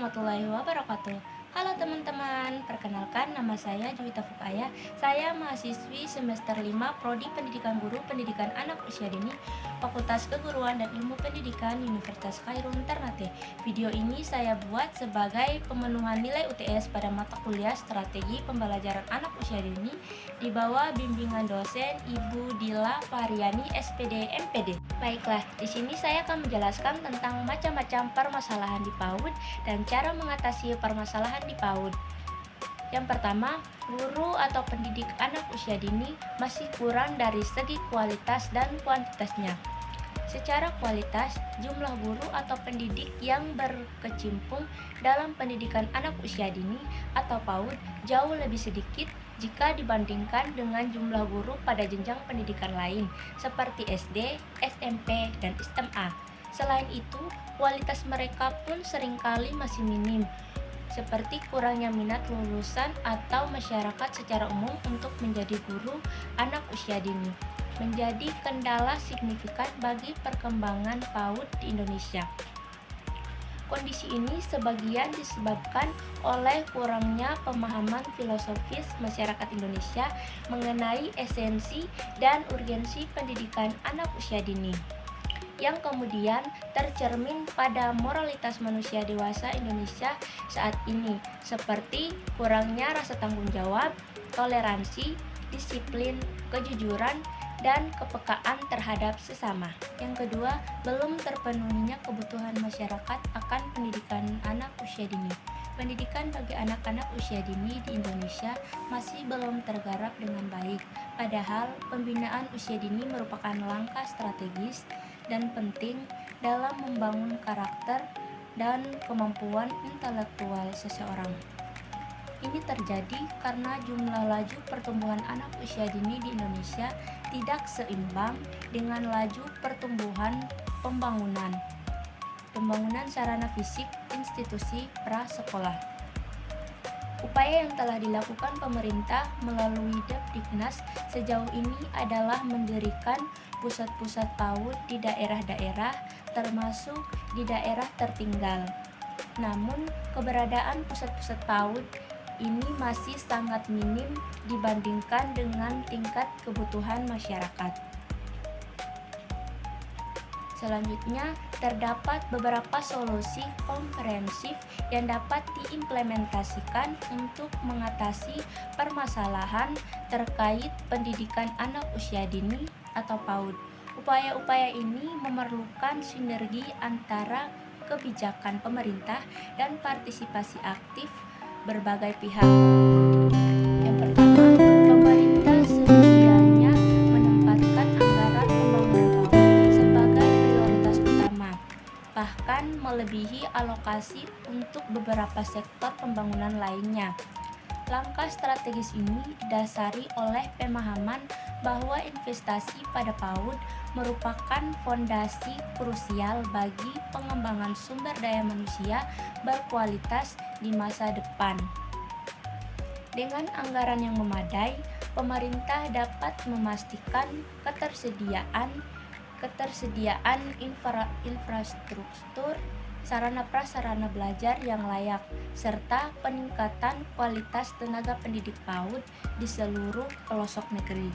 warahmatullahi wabarakatuh. Halo teman-teman, perkenalkan nama saya Juwita Fukaya. Saya mahasiswi semester 5 Prodi Pendidikan Guru Pendidikan Anak Usia Dini, Fakultas Keguruan dan Ilmu Pendidikan Universitas Khairul Ternate. Video ini saya buat sebagai pemenuhan nilai UTS pada mata kuliah Strategi Pembelajaran Anak Usia Dini di bawah bimbingan dosen Ibu Dila Fahriani SPD MPD. Baiklah, di sini saya akan menjelaskan tentang macam-macam permasalahan di PAUD dan cara mengatasi permasalahan di PAUD. Yang pertama, guru atau pendidik anak usia dini masih kurang dari segi kualitas dan kuantitasnya. Secara kualitas, jumlah guru atau pendidik yang berkecimpung dalam pendidikan anak usia dini atau PAUD jauh lebih sedikit jika dibandingkan dengan jumlah guru pada jenjang pendidikan lain seperti SD, SMP, dan SMA. Selain itu, kualitas mereka pun seringkali masih minim, seperti kurangnya minat lulusan atau masyarakat secara umum untuk menjadi guru anak usia dini, menjadi kendala signifikan bagi perkembangan PAUD di Indonesia. Kondisi ini sebagian disebabkan oleh kurangnya pemahaman filosofis masyarakat Indonesia mengenai esensi dan urgensi pendidikan anak usia dini, yang kemudian tercermin pada moralitas manusia dewasa Indonesia saat ini, seperti kurangnya rasa tanggung jawab, toleransi, disiplin, kejujuran, dan kepekaan terhadap sesama. Yang kedua, belum terpenuhinya kebutuhan masyarakat akan pendidikan anak usia dini. Pendidikan bagi anak-anak usia dini di Indonesia masih belum tergarap dengan baik, padahal pembinaan usia dini merupakan langkah strategis dan penting dalam membangun karakter dan kemampuan intelektual seseorang. Ini terjadi karena jumlah laju pertumbuhan anak usia dini di Indonesia tidak seimbang dengan laju pertumbuhan pembangunan sarana fisik institusi prasekolah. Upaya yang telah dilakukan pemerintah melalui Depdiknas sejauh ini adalah mendirikan pusat-pusat PAUD di daerah-daerah, termasuk di daerah tertinggal. Namun, keberadaan pusat-pusat PAUD ini masih sangat minim dibandingkan dengan tingkat kebutuhan masyarakat. Selanjutnya, terdapat beberapa solusi komprehensif yang dapat diimplementasikan untuk mengatasi permasalahan terkait pendidikan anak usia dini atau PAUD. Upaya-upaya ini memerlukan sinergi antara kebijakan pemerintah dan partisipasi aktif berbagai pihak. Yang pertama, pemerintah semestinya menempatkan anggaran pembangunan PAUD sebagai prioritas utama, bahkan melebihi alokasi untuk beberapa sektor pembangunan lainnya. Langkah strategis ini didasari oleh pemahaman bahwa investasi pada PAUD merupakan fondasi krusial bagi pengembangan sumber daya manusia berkualitas di masa depan. Dengan anggaran yang memadai, pemerintah dapat memastikan ketersediaan infrastruktur, sarana prasarana belajar yang layak, serta peningkatan kualitas tenaga pendidik PAUD di seluruh pelosok negeri.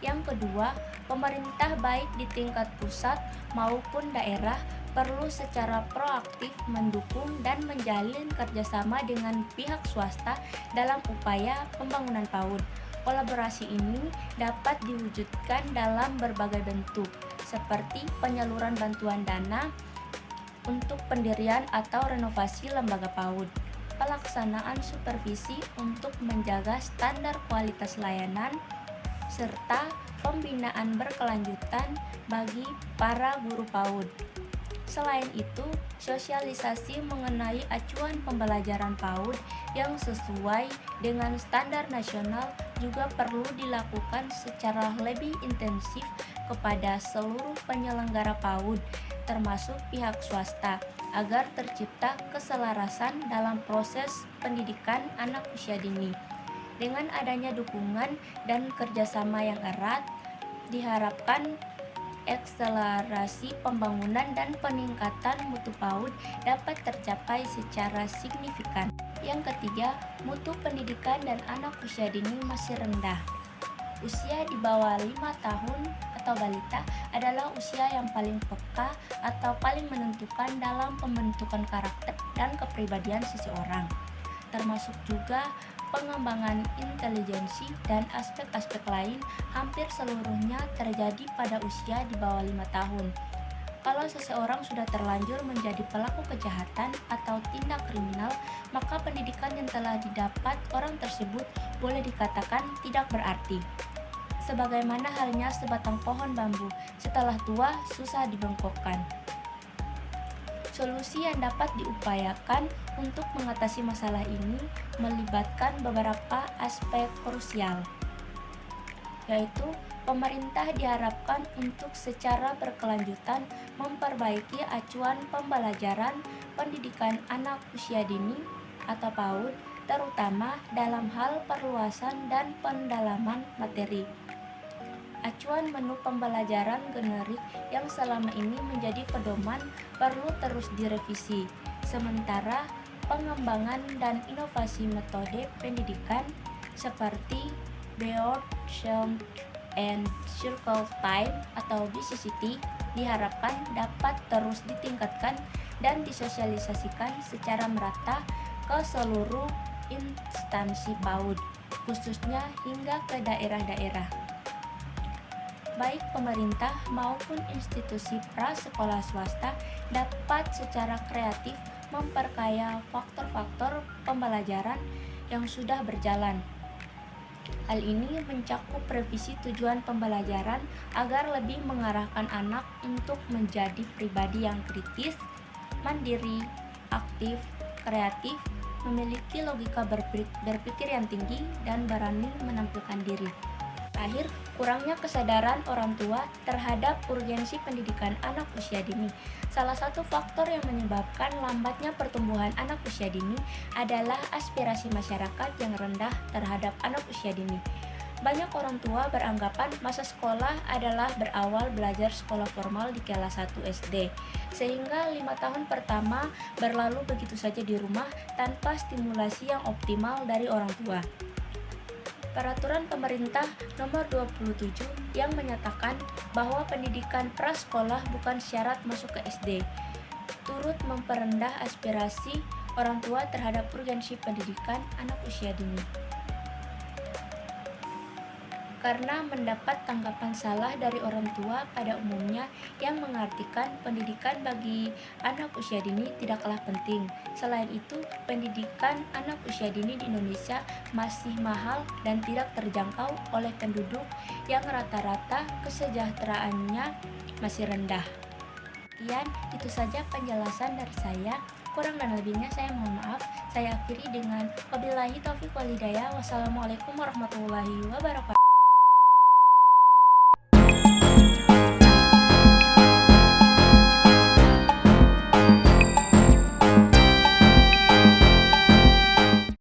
Yang kedua, pemerintah baik di tingkat pusat maupun daerah perlu secara proaktif mendukung dan menjalin kerjasama dengan pihak swasta dalam upaya pembangunan PAUD. Kolaborasi ini dapat diwujudkan dalam berbagai bentuk, seperti penyaluran bantuan dana untuk pendirian atau renovasi lembaga PAUD, pelaksanaan supervisi untuk menjaga standar kualitas layanan, serta pembinaan berkelanjutan bagi para guru PAUD. Selain itu, sosialisasi mengenai acuan pembelajaran PAUD yang sesuai dengan standar nasional juga perlu dilakukan secara lebih intensif kepada seluruh penyelenggara PAUD, termasuk pihak swasta, agar tercipta keselarasan dalam proses pendidikan anak usia dini. Dengan adanya dukungan dan kerjasama yang erat, diharapkan akselerasi pembangunan dan peningkatan mutu PAUD dapat tercapai secara signifikan. Yang ketiga, mutu pendidikan dan anak usia dini masih rendah. Usia di bawah 5 tahun atau balita adalah usia yang paling peka atau paling menentukan dalam pembentukan karakter dan kepribadian seseorang, termasuk juga pengembangan intelijensi dan aspek-aspek lain. Hampir seluruhnya terjadi pada usia di bawah 5 tahun. Kalau seseorang sudah terlanjur menjadi pelaku kejahatan atau tindak kriminal, maka pendidikan yang telah didapat orang tersebut boleh dikatakan tidak berarti. Sebagaimana halnya sebatang pohon bambu, setelah tua susah dibengkokkan. Solusi yang dapat diupayakan untuk mengatasi masalah ini melibatkan beberapa aspek krusial, yaitu pemerintah diharapkan untuk secara berkelanjutan memperbaiki acuan pembelajaran pendidikan anak usia dini atau PAUD, terutama dalam hal perluasan dan pendalaman materi. Acuan menu pembelajaran generik yang selama ini menjadi pedoman perlu terus direvisi, sementara pengembangan dan inovasi metode pendidikan seperti Board Shaped and Circle Time atau BCCT diharapkan dapat terus ditingkatkan dan disosialisasikan secara merata ke seluruh instansi PAUD, khususnya hingga ke daerah-daerah. Baik pemerintah maupun institusi prasekolah swasta dapat secara kreatif memperkaya faktor-faktor pembelajaran yang sudah berjalan. Hal ini mencakup revisi tujuan pembelajaran agar lebih mengarahkan anak untuk menjadi pribadi yang kritis, mandiri, aktif, kreatif, memiliki logika berpikir yang tinggi, dan berani menampilkan diri. Akhir, kurangnya kesadaran orang tua terhadap urgensi pendidikan anak usia dini. Salah satu faktor yang menyebabkan lambatnya pertumbuhan anak usia dini adalah aspirasi masyarakat yang rendah terhadap anak usia dini. Banyak orang tua beranggapan masa sekolah adalah berawal belajar sekolah formal di kelas 1 SD, sehingga 5 tahun pertama berlalu begitu saja di rumah tanpa stimulasi yang optimal dari orang tua. Peraturan pemerintah nomor 27 yang menyatakan bahwa pendidikan prasekolah bukan syarat masuk ke SD, turut memperendah aspirasi orang tua terhadap urgensi pendidikan anak usia dini. Karena mendapat tanggapan salah dari orang tua pada umumnya yang mengartikan pendidikan bagi anak usia dini tidaklah penting. Selain itu, pendidikan anak usia dini di Indonesia masih mahal dan tidak terjangkau oleh penduduk yang rata-rata kesejahteraannya masih rendah. Sekian, itu saja penjelasan dari saya. Kurang dan lebihnya saya mohon maaf. Saya akhiri dengan wabillahi taufiq wal hidayah. Wassalamualaikum warahmatullahi wabarakatuh.